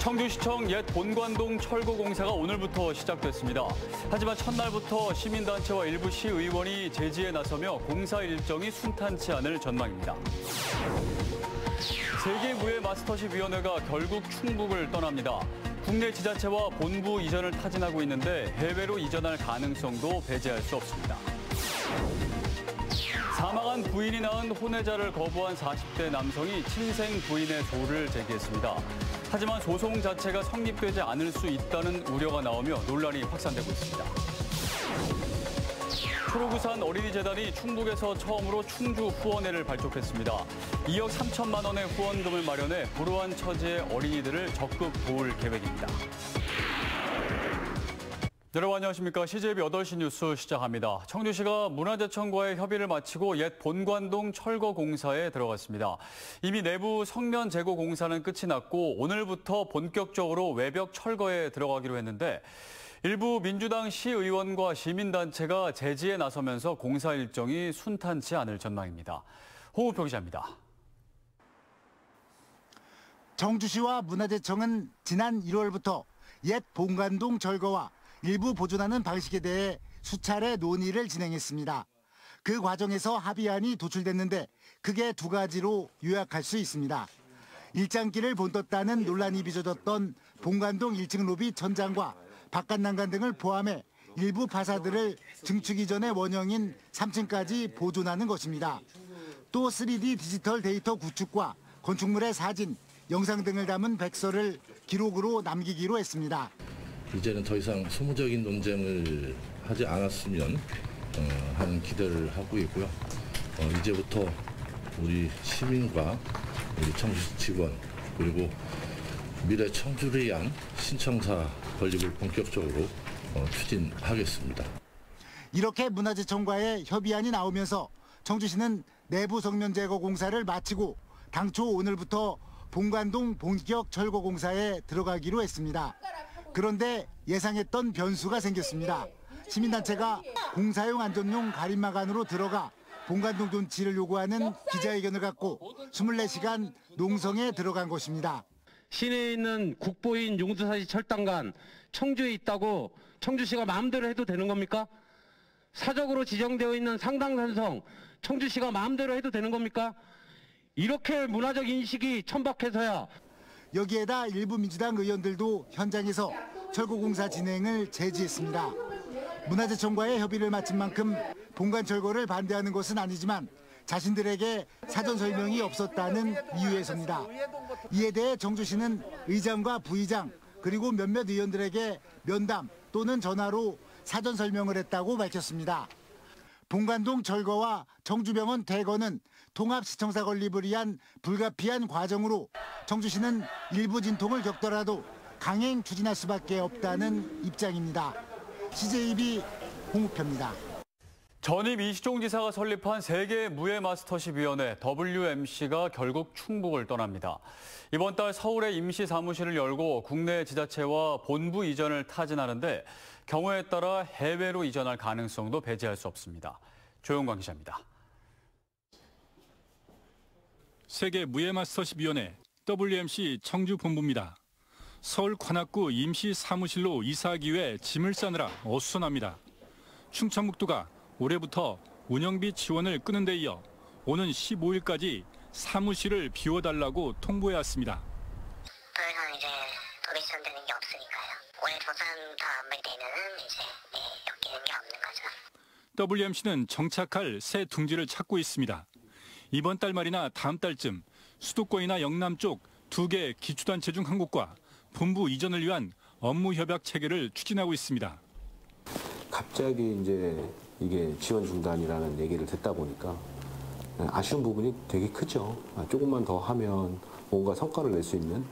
청주시청 옛 본관동 철거 공사가 오늘부터 시작됐습니다. 하지만 첫날부터 시민단체와 일부 시의원이 제지에 나서며 공사 일정이 순탄치 않을 전망입니다. 세계무예마스터십위원회가 결국 충북을 떠납니다. 국내 지자체와 본부 이전을 타진하고 있는데 해외로 이전할 가능성도 배제할 수 없습니다. 사망한 부인이 낳은 혼외자를 거부한 40대 남성이 친생 부인의 소를 제기했습니다. 하지만 소송 자체가 성립되지 않을 수 있다는 우려가 나오며 논란이 확산되고 있습니다. 초록우산 어린이재단이 충북에서 처음으로 충주 후원회를 발족했습니다. 2억 3천만 원의 후원금을 마련해 불우한 처지의 어린이들을 적극 도울 계획입니다. 여러분 안녕하십니까. CJB 8시 뉴스 시작합니다. 청주시가 문화재청과의 협의를 마치고 옛 본관동 철거 공사에 들어갔습니다. 이미 내부 성면 제고 공사는 끝이 났고 오늘부터 본격적으로 외벽 철거에 들어가기로 했는데 일부 민주당 시의원과 시민단체가 제지에 나서면서 공사 일정이 순탄치 않을 전망입니다. 홍우표 기자입니다. 청주시와 문화재청은 지난 1월부터 옛 본관동 철거와 일부 보존하는 방식에 대해 수차례 논의를 진행했습니다. 그 과정에서 합의안이 도출됐는데 크게 두 가지로 요약할 수 있습니다. 일장길을 본떴다는 논란이 빚어졌던 본관동 1층 로비 천장과 바깥 난간 등을 포함해 일부 파사드를 증축 이전의 원형인 3층까지 보존하는 것입니다. 또 3D 디지털 데이터 구축과 건축물의 사진, 영상 등을 담은 백서를 기록으로 남기기로 했습니다. 이제는 더 이상 소모적인 논쟁을 하지 않았으면 하는 기대를 하고 있고요. 이제부터 우리 시민과 우리 청주시 직원 그리고 미래 청주를 위한 신청사 건립을 본격적으로 추진하겠습니다. 이렇게 문화재청과의 협의안이 나오면서 청주시는 내부 성면 제거 공사를 마치고 당초 오늘부터 본관동 본격 철거 공사에 들어가기로 했습니다. 그런데 예상했던 변수가 생겼습니다. 시민단체가 공사용 안전용 가림막 안으로 들어가 본관동 존치를 요구하는 기자회견을 갖고 24시간 농성에 들어간 것입니다. 시내에 있는 국보인 용두사지 철당간 청주에 있다고 청주시가 마음대로 해도 되는 겁니까? 사적으로 지정되어 있는 상당산성 청주시가 마음대로 해도 되는 겁니까? 이렇게 문화적 인식이 천박해서야. 여기에다 일부 민주당 의원들도 현장에서 철거공사 진행을 제지했습니다. 문화재청과의 협의를 마친 만큼 본관 철거를 반대하는 것은 아니지만 자신들에게 사전 설명이 없었다는 이유에서입니다. 이에 대해 청주시는 의장과 부의장 그리고 몇몇 의원들에게 면담 또는 전화로 사전 설명을 했다고 밝혔습니다. 본관동 철거와 청주병원 퇴거는 통합시청사 건립을 위한 불가피한 과정으로 청주시는 일부 진통을 겪더라도 강행 추진할 수밖에 없다는 입장입니다. CJB 홍우표입니다. 전임 이시종 지사가 설립한 세계무예마스터십위원회 WMC가 결국 충북을 떠납니다. 이번 달 서울에 임시 사무실을 열고 국내 지자체와 본부 이전을 타진하는데 경우에 따라 해외로 이전할 가능성도 배제할 수 없습니다. 조용광 기자입니다. 세계무예마스터십위원회 WMC 청주본부입니다. 서울 관악구 임시 사무실로 이사하기 위해 짐을 싸느라 어수선합니다. 충청북도가 올해부터 운영비 지원을 끄는 데 이어 오는 15일까지 사무실을 비워달라고 통보해왔습니다. 더 이상 이제 도배 지원되는 게 없으니까요. 올해 조사도 안 되면은 이제 엮이는 게 없는 거죠. WMC는 정착할 새 둥지를 찾고 있습니다. 이번 달 말이나 다음 달쯤 수도권이나 영남 쪽 2개 기초단체 중 한 곳과 본부 이전을 위한 업무 협약 체계를 추진하고 있습니다. 갑자기 이제 이게 지원 중단이라는 얘기를 듣다 보니까 아쉬운 부분이 되게 크죠. 조금만 더 하면 뭔가 성과를 낼 수 있는.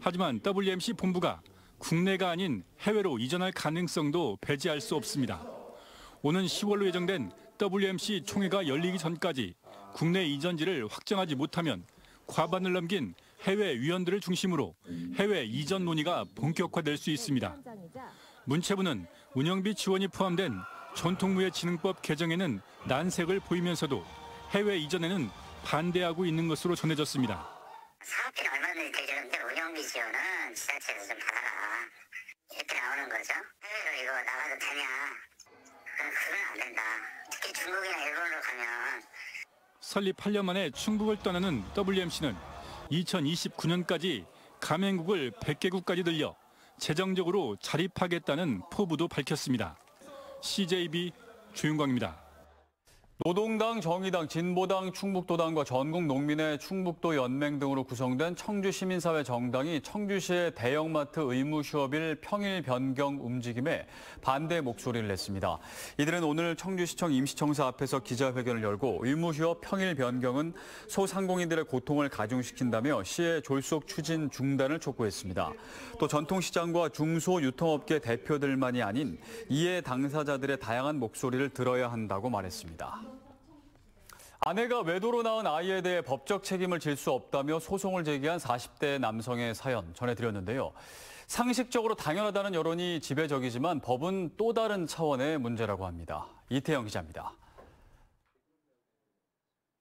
하지만 WMC 본부가 국내가 아닌 해외로 이전할 가능성도 배제할 수 없습니다. 오는 10월로 예정된 WMC 총회가 열리기 전까지 국내 이전지를 확정하지 못하면 과반을 넘긴 해외 위원들을 중심으로 해외 이전 논의가 본격화될 수 있습니다. 문체부는 운영비 지원이 포함된 전통무예진흥법 개정에는 난색을 보이면서도 해외 이전에는 반대하고 있는 것으로 전해졌습니다. 사업비가 얼마나 사람들이 대주는데 운영비 지원은 지자체에서 좀 받아라. 이렇게 나오는 거죠. 해외로 이거 나가도 되냐. 그건 안 된다. 특히 중국이나 일본으로 가면. 설립 8년 만에 충북을 떠나는 WMC는 2029년까지 가맹국을 100개국까지 늘려 재정적으로 자립하겠다는 포부도 밝혔습니다. CJB 조윤광입니다. 노동당, 정의당, 진보당, 충북도당과 전국농민의 충북도 연맹 등으로 구성된 청주시민사회 정당이 청주시의 대형마트 의무휴업일 평일 변경 움직임에 반대 목소리를 냈습니다. 이들은 오늘 청주시청 임시청사 앞에서 기자회견을 열고 의무휴업 평일 변경은 소상공인들의 고통을 가중시킨다며 시의 졸속 추진 중단을 촉구했습니다. 또 전통시장과 중소유통업계 대표들만이 아닌 이해 당사자들의 다양한 목소리를 들어야 한다고 말했습니다. 아내가 외도로 낳은 아이에 대해 법적 책임을 질 수 없다며 소송을 제기한 40대 남성의 사연 전해드렸는데요. 상식적으로 당연하다는 여론이 지배적이지만 법은 또 다른 차원의 문제라고 합니다. 이태영 기자입니다.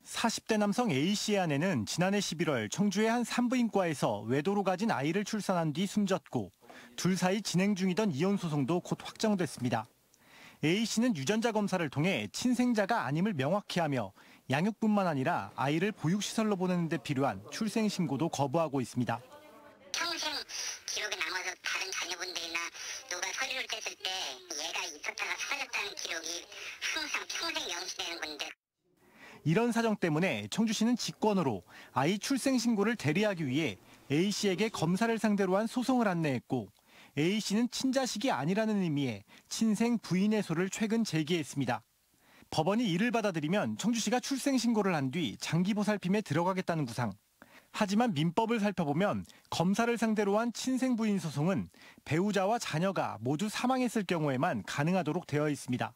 40대 남성 A씨의 아내는 지난해 11월 청주의 한 산부인과에서 외도로 가진 아이를 출산한 뒤 숨졌고 둘 사이 진행 중이던 이혼 소송도 곧 확정됐습니다. A씨는 유전자 검사를 통해 친생자가 아님을 명확히 하며 양육뿐만 아니라 아이를 보육시설로 보내는 데 필요한 출생신고도 거부하고 있습니다. 평생 기록이 남아서 다른 자녀분들이나 누가 서류를 뗐을 때 얘가 있었다가 사라졌다는 기록이 항상 평생 명시되는 건데. 이런 사정 때문에 청주시는 직권으로 아이 출생신고를 대리하기 위해 A씨에게 검사를 상대로 한 소송을 안내했고 A씨는 친자식이 아니라는 의미의 친생 부인의 소를 최근 제기했습니다. 법원이 이를 받아들이면 청주시가 출생신고를 한 뒤 장기 보살핌에 들어가겠다는 구상. 하지만 민법을 살펴보면 검사를 상대로 한 친생 부인 소송은 배우자와 자녀가 모두 사망했을 경우에만 가능하도록 되어 있습니다.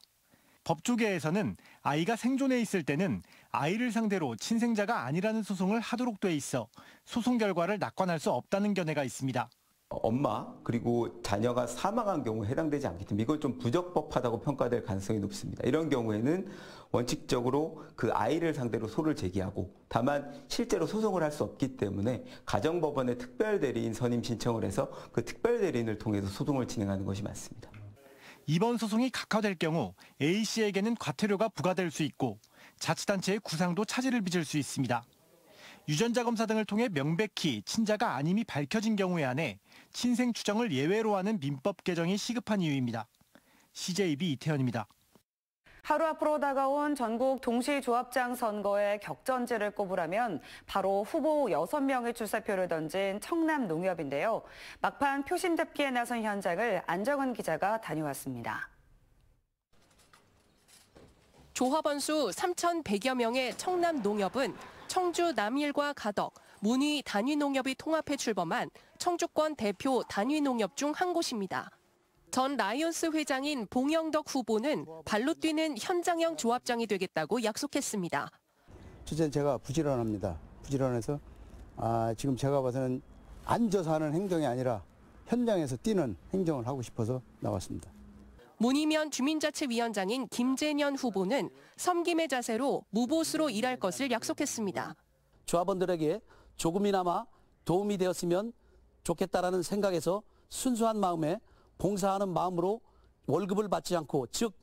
법조계에서는 아이가 생존해 있을 때는 아이를 상대로 친생자가 아니라는 소송을 하도록 돼 있어 소송 결과를 낙관할 수 없다는 견해가 있습니다. 엄마 그리고 자녀가 사망한 경우에 해당되지 않기 때문에 이건 좀 부적법하다고 평가될 가능성이 높습니다. 이런 경우에는 원칙적으로 그 아이를 상대로 소를 제기하고 다만 실제로 소송을 할 수 없기 때문에 가정법원에 특별대리인 선임 신청을 해서 그 특별대리인을 통해서 소송을 진행하는 것이 맞습니다. 이번 소송이 각하될 경우 A씨에게는 과태료가 부과될 수 있고 자치단체의 구상도 차질을 빚을 수 있습니다. 유전자 검사 등을 통해 명백히 친자가 아님이 밝혀진 경우에 한해 친생 추정을 예외로 하는 민법 개정이 시급한 이유입니다. CJB 이태현입니다. 하루 앞으로 다가온 전국 동시조합장 선거에 격전지를 꼽으라면 바로 후보 6명의 출사표를 던진 청남농협인데요. 막판 표심 잡기에 나선 현장을 안정은 기자가 다녀왔습니다. 조합원 수 3,100여 명의 청남농협은 청주 남일과 가덕, 문의 단위농협이 통합해 출범한 청주권 대표 단위농협 중 한 곳입니다. 전 라이온스 회장인 봉영덕 후보는 발로 뛰는 현장형 조합장이 되겠다고 약속했습니다. 첫째는 제가 부지런합니다. 부지런해서 지금 제가 봐서는 앉아서 하는 행정이 아니라 현장에서 뛰는 행정을 하고 싶어서 나왔습니다. 문희면 주민자치위원장인 김재년 후보는 섬김의 자세로 무보수로 일할 것을 약속했습니다. 조합원들에게 조금이나마 도움이 되었으면 좋겠다라는 생각에서 순수한 마음에 봉사하는 마음으로 월급을 받지 않고 즉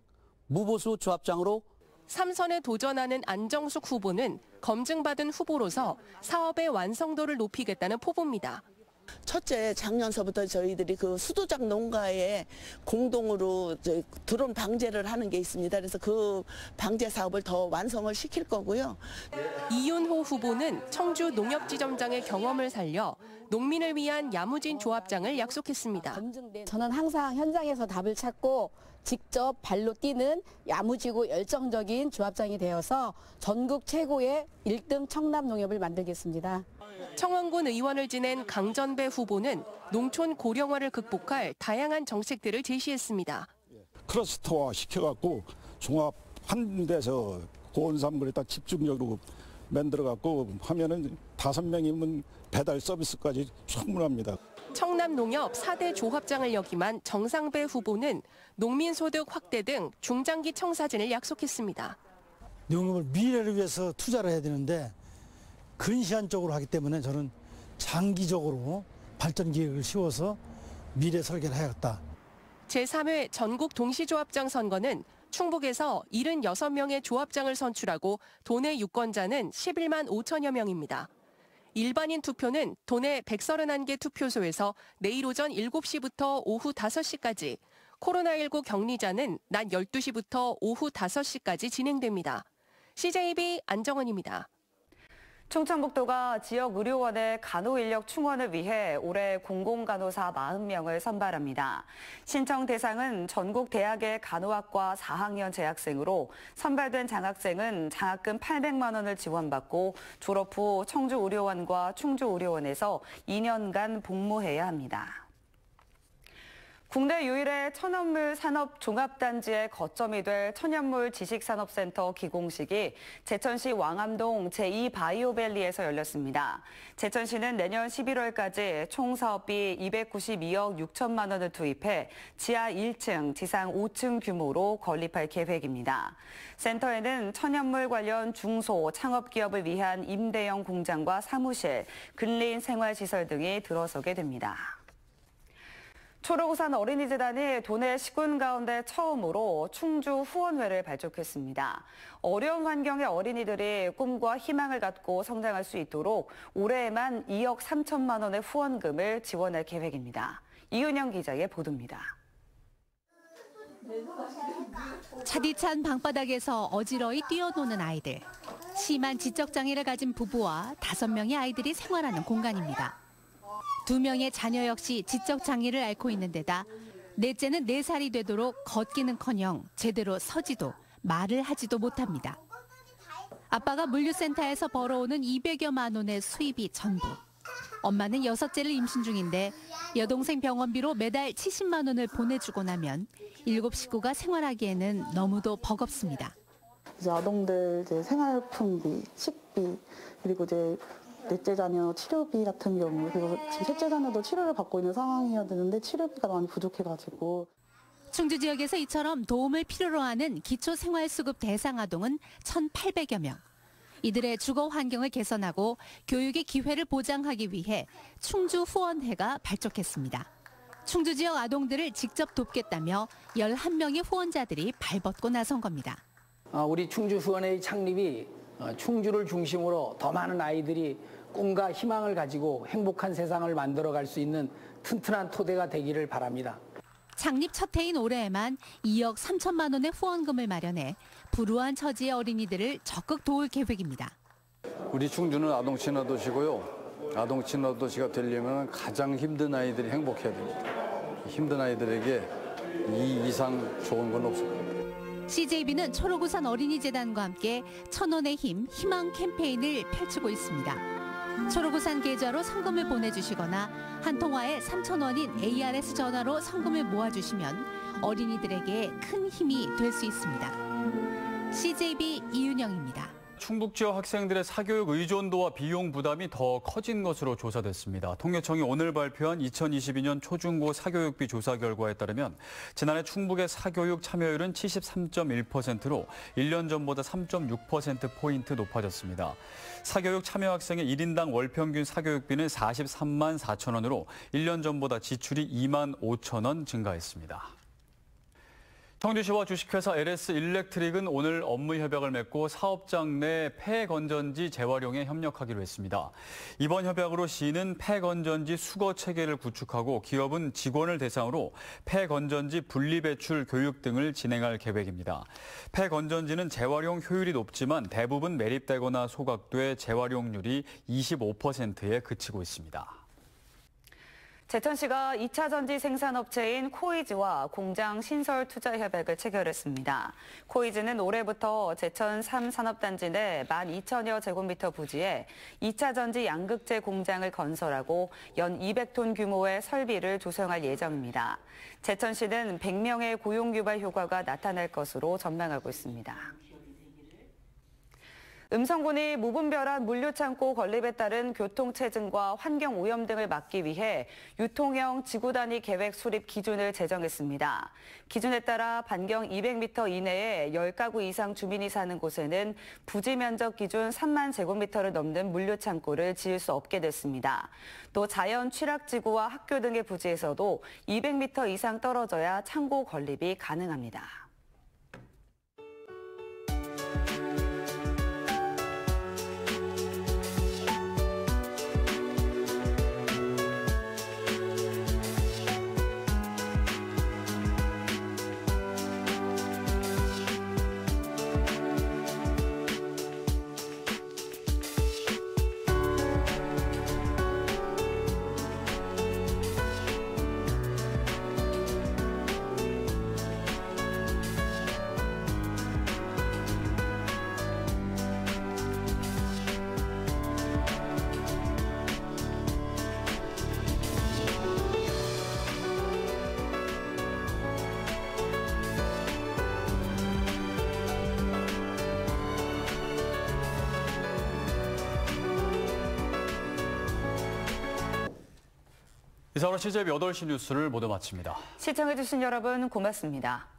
무보수 조합장으로 3선에 도전하는 안정숙 후보는 검증받은 후보로서 사업의 완성도를 높이겠다는 포부입니다. 첫째, 작년서부터 저희들이 그 수도작 농가에 공동으로 드론 방제를 하는 게 있습니다. 그래서 그 방제 사업을 더 완성을 시킬 거고요. 이윤호 후보는 청주 농협지점장의 경험을 살려 농민을 위한 야무진 조합장을 약속했습니다. 저는 항상 현장에서 답을 찾고 직접 발로 뛰는 야무지고 열정적인 조합장이 되어서 전국 최고의 1등 청남농협을 만들겠습니다. 청원군 의원을 지낸 강전배 후보는 농촌 고령화를 극복할 다양한 정책들을 제시했습니다. 클러스터화 시켜갖고 종합 한 데서 고온산물에다 집중적으로 만들어갖고 하면은 5명이면 배달 서비스까지 충분합니다. 청남농협 4대 조합장을 역임한 정상배 후보는 농민소득 확대 등 중장기 청사진을 약속했습니다. 농업을 미래를 위해서 투자를 해야 되는데 근시안적으로 하기 때문에 저는 장기적으로 발전 계획을 세워서 미래 설계를 해야겠다. 제3회 전국 동시조합장 선거는 충북에서 76명의 조합장을 선출하고 도내 유권자는 11만 5천여 명입니다. 일반인 투표는 도내 131개 투표소에서 내일 오전 7시부터 오후 5시까지, 코로나19 격리자는 낮 12시부터 오후 5시까지 진행됩니다. CJB 안정원입니다. 충청북도가 지역 의료원의 간호 인력 충원을 위해 올해 공공간호사 40명을 선발합니다. 신청 대상은 전국 대학의 간호학과 4학년 재학생으로 선발된 장학생은 장학금 800만 원을 지원받고 졸업 후 청주의료원과 충주의료원에서 2년간 복무해야 합니다. 국내 유일의 천연물 산업 종합단지의 거점이 될 천연물 지식산업센터 기공식이 제천시 왕암동 제2바이오밸리에서 열렸습니다. 제천시는 내년 11월까지 총 사업비 292억 6천만 원을 투입해 지하 1층, 지상 5층 규모로 건립할 계획입니다. 센터에는 천연물 관련 중소, 창업기업을 위한 임대형 공장과 사무실, 근린 생활시설 등이 들어서게 됩니다. 초록우산 어린이재단이 도내 시군 가운데 처음으로 충주 후원회를 발족했습니다. 어려운 환경의 어린이들이 꿈과 희망을 갖고 성장할 수 있도록 올해에만 2억 3천만 원의 후원금을 지원할 계획입니다. 이은영 기자의 보도입니다. 차디찬 방바닥에서 어지러이 뛰어노는 아이들. 심한 지적장애를 가진 부부와 5명의 아이들이 생활하는 공간입니다. 2명의 자녀 역시 지적장애를 앓고 있는 데다 넷째는 4살이 되도록 걷기는커녕 제대로 서지도 말을 하지도 못합니다. 아빠가 물류센터에서 벌어오는 200여만 원의 수입이 전부. 엄마는 6째를 임신 중인데 여동생 병원비로 매달 70만 원을 보내주고 나면 7 식구가 생활하기에는 너무도 버겁습니다. 이제 아동들 생활품비, 식비, 그리고 넷째 자녀 치료비 같은 경우, 그리고 셋째 자녀도 치료를 받고 있는 상황이어야 되는데 치료비가 많이 부족해가지고. 충주 지역에서 이처럼 도움을 필요로 하는 기초생활수급 대상 아동은 1,800여 명. 이들의 주거 환경을 개선하고 교육의 기회를 보장하기 위해 충주 후원회가 발족했습니다. 충주 지역 아동들을 직접 돕겠다며 11명의 후원자들이 발벗고 나선 겁니다. 우리 충주 후원회의 창립이 충주를 중심으로 더 많은 아이들이 꿈과 희망을 가지고 행복한 세상을 만들어갈 수 있는 튼튼한 토대가 되기를 바랍니다. 창립 첫 해인 올해에만 2억 3천만 원의 후원금을 마련해 불우한 처지의 어린이들을 적극 도울 계획입니다. 우리 충주는 아동 친화 도시고요. 아동 친화 도시가 되려면 가장 힘든 아이들이 행복해야 됩니다. 힘든 아이들에게 이 이상 좋은 건 없을 겁니다. CJB는 초록우산 어린이재단과 함께 천원의 힘, 희망 캠페인을 펼치고 있습니다. 초록우산 계좌로 성금을 보내주시거나 한 통화에 3,000원인 ARS 전화로 성금을 모아주시면 어린이들에게 큰 힘이 될 수 있습니다. CJB 이윤영입니다. 충북 지역 학생들의 사교육 의존도와 비용 부담이 더 커진 것으로 조사됐습니다. 통계청이 오늘 발표한 2022년 초중고 사교육비 조사 결과에 따르면 지난해 충북의 사교육 참여율은 73.1%로 1년 전보다 3.6%포인트 높아졌습니다. 사교육 참여 학생의 1인당 월 평균 사교육비는 43만 4천 원으로 1년 전보다 지출이 2만 5천 원 증가했습니다. 청주시와 주식회사 LS 일렉트릭은 오늘 업무 협약을 맺고 사업장 내 폐건전지 재활용에 협력하기로 했습니다. 이번 협약으로 시는 폐건전지 수거 체계를 구축하고 기업은 직원을 대상으로 폐건전지 분리배출 교육 등을 진행할 계획입니다. 폐건전지는 재활용 효율이 높지만 대부분 매립되거나 소각돼 재활용률이 25%에 그치고 있습니다. 제천시가 2차 전지 생산업체인 코이즈와 공장 신설 투자 협약을 체결했습니다. 코이즈는 올해부터 제천 3산업단지 내 12,000여 제곱미터 부지에 2차 전지 양극재 공장을 건설하고 연 200톤 규모의 설비를 조성할 예정입니다. 제천시는 100명의 고용 유발 효과가 나타날 것으로 전망하고 있습니다. 음성군이 무분별한 물류창고 건립에 따른 교통체증과 환경오염 등을 막기 위해 유통형 지구단위 계획 수립 기준을 제정했습니다. 기준에 따라 반경 200m 이내에 10가구 이상 주민이 사는 곳에는 부지 면적 기준 3만 제곱미터를 넘는 물류창고를 지을 수 없게 됐습니다. 또 자연 취락지구와 학교 등의 부지에서도 200m 이상 떨어져야 창고 건립이 가능합니다. 이상으로 CJB 8시 뉴스를 모두 마칩니다. 시청해주신 여러분 고맙습니다.